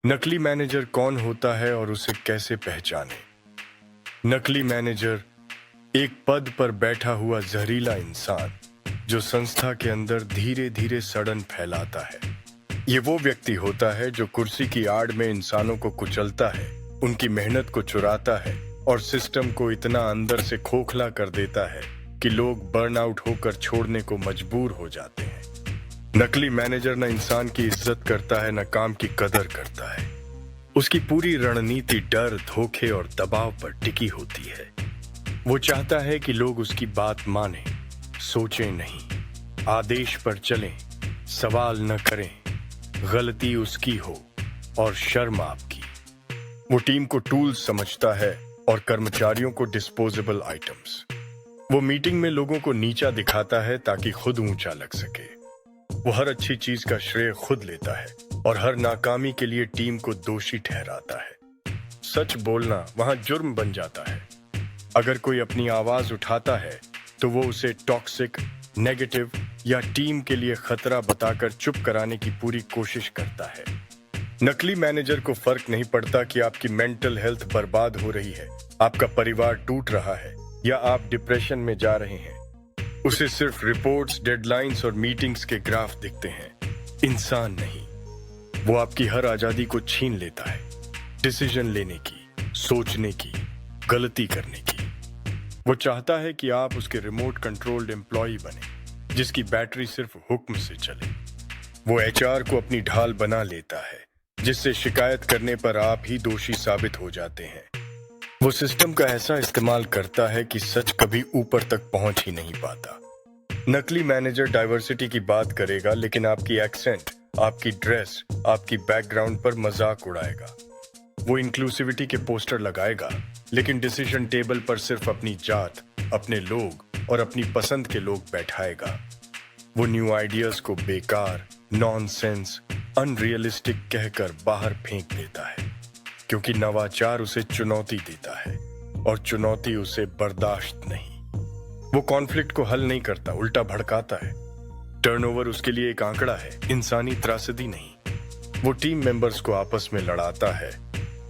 नकली मैनेजर कौन होता है और उसे कैसे पहचाने? नकली मैनेजर एक पद पर बैठा हुआ जहरीला इंसान जो संस्था के अंदर धीरे धीरे सड़न फैलाता है। ये वो व्यक्ति होता है जो कुर्सी की आड़ में इंसानों को कुचलता है, उनकी मेहनत को चुराता है और सिस्टम को इतना अंदर से खोखला कर देता है कि लोग बर्नआउट होकर छोड़ने को मजबूर हो जाते हैं। नकली मैनेजर न इंसान की इज्जत करता है, न काम की कदर करता है। उसकी पूरी रणनीति डर, धोखे और दबाव पर टिकी होती है। वो चाहता है कि लोग उसकी बात मानें, सोचें नहीं, आदेश पर चलें, सवाल न करें, गलती उसकी हो और शर्म आपकी। वो टीम को टूल्स समझता है और कर्मचारियों को डिस्पोजेबल आइटम्स। वो मीटिंग में लोगों को नीचा दिखाता है ताकि खुद ऊंचा लग सके। वो हर अच्छी चीज का श्रेय खुद लेता है और हर नाकामी के लिए टीम को दोषी ठहराता है। सच बोलना वहां जुर्म बन जाता है। अगर कोई अपनी आवाज उठाता है तो वो उसे टॉक्सिक, नेगेटिव या टीम के लिए खतरा बताकर चुप कराने की पूरी कोशिश करता है। नकली मैनेजर को फर्क नहीं पड़ता कि आपकी मेंटल हेल्थ बर्बाद हो रही है, आपका परिवार टूट रहा है या आप डिप्रेशन में जा रहे हैं। उसे सिर्फ रिपोर्ट्स, डेडलाइंस और मीटिंग्स के ग्राफ दिखते हैं, इंसान नहीं। वो आपकी हर आजादी को छीन लेता है, डिसीजन लेने की, सोचने की, गलती करने की। वो चाहता है कि आप उसके रिमोट कंट्रोल्ड एम्प्लॉय बने, जिसकी बैटरी सिर्फ हुक्म से चले। वो एचआर को अपनी ढाल बना लेता है, जिससे शिकायत करने पर आप ही दोषी साबित हो जाते हैं। वो सिस्टम का ऐसा इस्तेमाल करता है कि सच कभी ऊपर तक पहुंच ही नहीं पाता। नकली मैनेजर डाइवर्सिटी की बात करेगा, लेकिन आपकी एक्सेंट, आपकी ड्रेस, आपकी बैकग्राउंड पर मजाक उड़ाएगा। वो इंक्लूसिविटी के पोस्टर लगाएगा, लेकिन डिसीजन टेबल पर सिर्फ अपनी जात, अपने लोग और अपनी पसंद के लोग बैठाएगा। वो न्यू आइडियाज को बेकार, नॉनसेंस, अनरियलिस्टिक कहकर बाहर फेंक देता है, क्योंकि नवाचार उसे चुनौती देता है और चुनौती उसे बर्दाश्त नहीं। वो कॉन्फ्लिक्ट को हल नहीं करता, उल्टा भड़काता है। टर्नओवर उसके लिए एक आंकड़ा है, इंसानी त्रासदी नहीं। वो टीम मेंबर्स को आपस में लड़ाता है।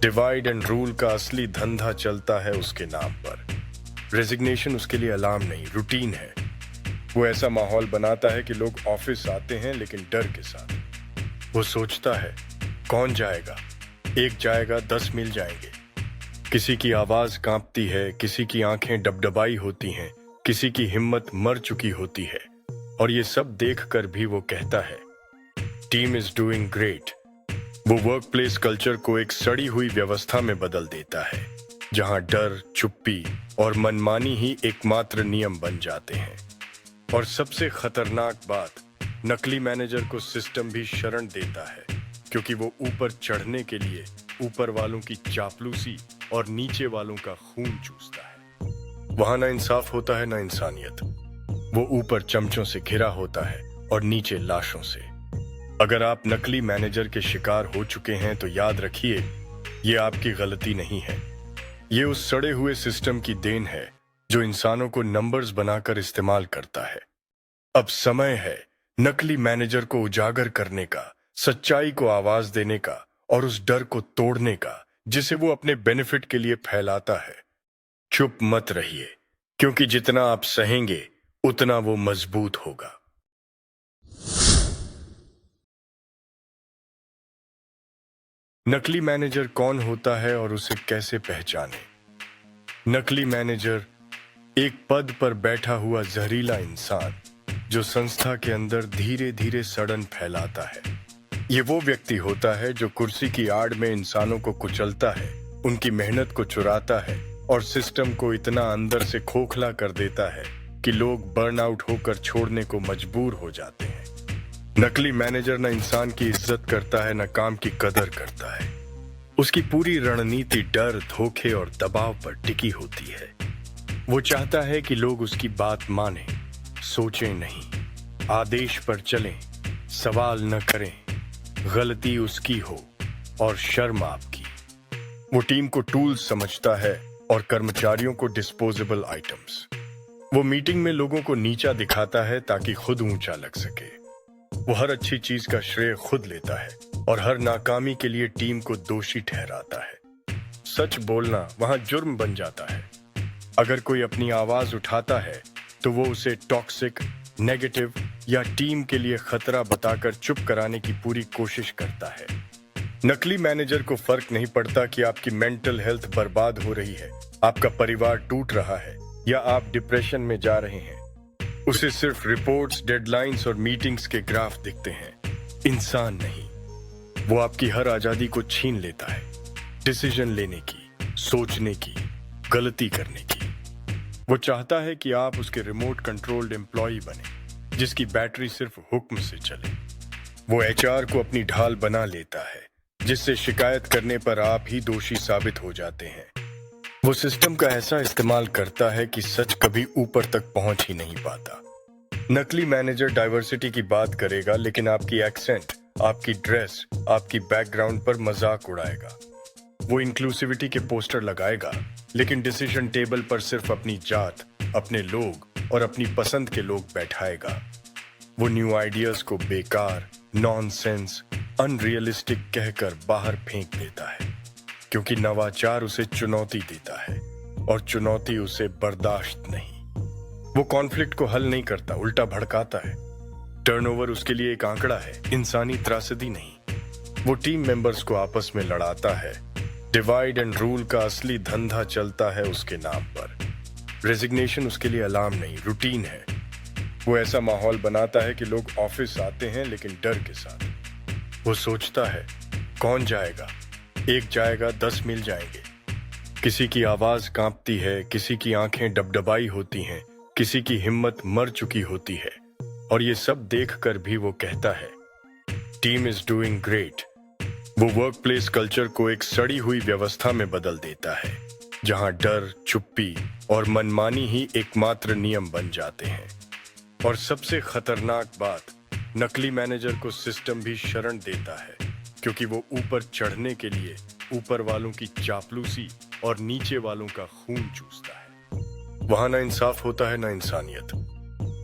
डिवाइड एंड रूल का असली धंधा चलता है उसके नाम पर। रेजिग्नेशन उसके लिए अलार्म नहीं, रूटीन है। वो ऐसा माहौल बनाता है कि लोग ऑफिस आते हैं लेकिन डर के साथ। वो सोचता है, कौन जाएगा? एक जाएगा, 10 मिल जाएंगे। किसी की आवाज कांपती है, किसी की आंखें डबडबाई होती हैं, किसी की हिम्मत मर चुकी होती है, और ये सब देखकर भी वो कहता है, टीम इज डूइंग ग्रेट। वो वर्क प्लेस कल्चर को एक सड़ी हुई व्यवस्था में बदल देता है, जहां डर, चुप्पी और मनमानी ही एकमात्र नियम बन जाते हैं। और सबसे खतरनाक बात, नकली मैनेजर को सिस्टम भी शरण देता है, क्योंकि वो ऊपर चढ़ने के लिए ऊपर वालों की चापलूसी और नीचे वालों का खून चूसता है। वहां ना इंसाफ होता है, ना इंसानियत। वो ऊपर चमचों से घिरा होता है और नीचे लाशों से। अगर आप नकली मैनेजर के शिकार हो चुके हैं तो याद रखिए, ये आपकी गलती नहीं है। ये उस सड़े हुए सिस्टम की देन है जो इंसानों को नंबर्स बनाकर इस्तेमाल करता है। अब समय है नकली मैनेजर को उजागर करने का, सच्चाई को आवाज देने का और उस डर को तोड़ने का जिसे वो अपने बेनिफिट के लिए फैलाता है। चुप मत रहिए, क्योंकि जितना आप सहेंगे उतना वो मजबूत होगा। नकली मैनेजर कौन होता है और उसे कैसे पहचाने? नकली मैनेजर एक पद पर बैठा हुआ जहरीला इंसान जो संस्था के अंदर धीरे धीरे सड़न फैलाता है। ये वो व्यक्ति होता है जो कुर्सी की आड़ में इंसानों को कुचलता है, उनकी मेहनत को चुराता है और सिस्टम को इतना अंदर से खोखला कर देता है कि लोग बर्नआउट होकर छोड़ने को मजबूर हो जाते हैं। नकली मैनेजर न इंसान की इज्जत करता है, न काम की कदर करता है। उसकी पूरी रणनीति डर, धोखे और दबाव पर टिकी होती है। वो चाहता है कि लोग उसकी बात मानें, सोचें नहीं, आदेश पर चलें, सवाल न करें, गलती उसकी हो और शर्म आपकी। वो टीम को टूल्स समझता है और कर्मचारियों को डिस्पोजेबल आइटम्स। वो मीटिंग में लोगों को नीचा दिखाता है ताकि खुद ऊंचा लग सके। वो हर अच्छी चीज का श्रेय खुद लेता है और हर नाकामी के लिए टीम को दोषी ठहराता है। सच बोलना वहां जुर्म बन जाता है। अगर कोई अपनी आवाज उठाता है तो वो उसे टॉक्सिक, नेगेटिव या टीम के लिए खतरा बताकर चुप कराने की पूरी कोशिश करता है। नकली मैनेजर को फर्क नहीं पड़ता कि आपकी मेंटल हेल्थ बर्बाद हो रही है, आपका परिवार टूट रहा है या आप डिप्रेशन में जा रहे हैं। उसे सिर्फ रिपोर्ट्स, डेडलाइंस और मीटिंग्स के ग्राफ दिखते हैं, इंसान नहीं। वो आपकी हर आजादी को छीन लेता है, डिसीजन लेने की, सोचने की, गलती करने की। वो चाहता है कि आप उसके रिमोट कंट्रोल्ड एम्प्लॉय बने, जिसकी बैटरी सिर्फ हुक्म से चले। वो एचआर को अपनी ढाल बना लेता है, जिससे शिकायत करने पर आप ही दोषी साबित हो जाते हैं। वो सिस्टम का ऐसा इस्तेमाल करता है कि सच कभी ऊपर तक पहुंच ही नहीं पाता। नकली मैनेजर डाइवर्सिटी की बात करेगा, लेकिन आपकी एक्सेंट, आपकी ड्रेस, आपकी बैकग्राउंड पर मजाक उड़ाएगा। वो इंक्लूसिविटी के पोस्टर लगाएगा, लेकिन डिसीजन टेबल पर सिर्फ अपनी जात, अपने लोग और अपनी पसंद के लोग बैठाएगा। वो न्यू आइडियाज को बेकार, नॉनसेंस, अनरियलिस्टिक कहकर बाहर फेंक देता है, क्योंकि नवाचार उसे चुनौती देता है और चुनौती उसे बर्दाश्त नहीं। वो कॉन्फ्लिक्ट को हल नहीं करता, उल्टा भड़काता है। टर्नओवर उसके लिए एक आंकड़ा है, इंसानी त्रासदी नहीं। वो टीम मेंबर्स को आपस में लड़ाता है। डिवाइड एंड रूल का असली धंधा चलता है उसके नाम पर। रेजिग्नेशन उसके लिए अलार्म नहीं, रूटीन है। वो ऐसा माहौल बनाता है कि लोग ऑफिस आते हैं लेकिन डर के साथ। वो सोचता है, कौन जाएगा? एक जाएगा, 10 मिल जाएंगे। किसी की आवाज कांपती है, किसी की आंखें डबडबाई होती हैं, किसी की हिम्मत मर चुकी होती है, और ये सब देखकर भी वो कहता है, टीम इज डूइंग ग्रेट। वो वर्क प्लेस कल्चर को एक सड़ी हुई व्यवस्था में बदल देता है, जहां डर, चुप्पी और मनमानी ही एकमात्र नियम बन जाते हैं। और सबसे खतरनाक बात, नकली मैनेजर को सिस्टम भी शरण देता है, क्योंकि वो ऊपर चढ़ने के लिए ऊपर वालों की चापलूसी और नीचे वालों का खून चूसता है। वहां ना इंसाफ होता है, ना इंसानियत।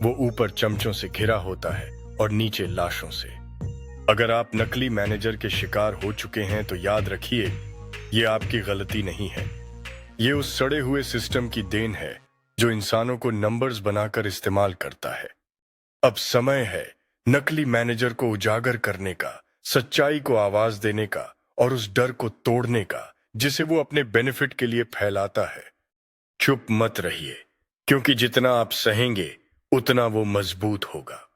वो ऊपर चमचों से घिरा होता है और नीचे लाशों से। अगर आप नकली मैनेजर के शिकार हो चुके हैं तो याद रखिए, ये आपकी गलती नहीं है। ये उस सड़े हुए सिस्टम की देन है जो इंसानों को नंबर्स बनाकर इस्तेमाल करता है। अब समय है नकली मैनेजर को उजागर करने का, सच्चाई को आवाज देने का और उस डर को तोड़ने का जिसे वो अपने बेनिफिट के लिए फैलाता है। चुप मत रहिए, क्योंकि जितना आप सहेंगे उतना वो मजबूत होगा।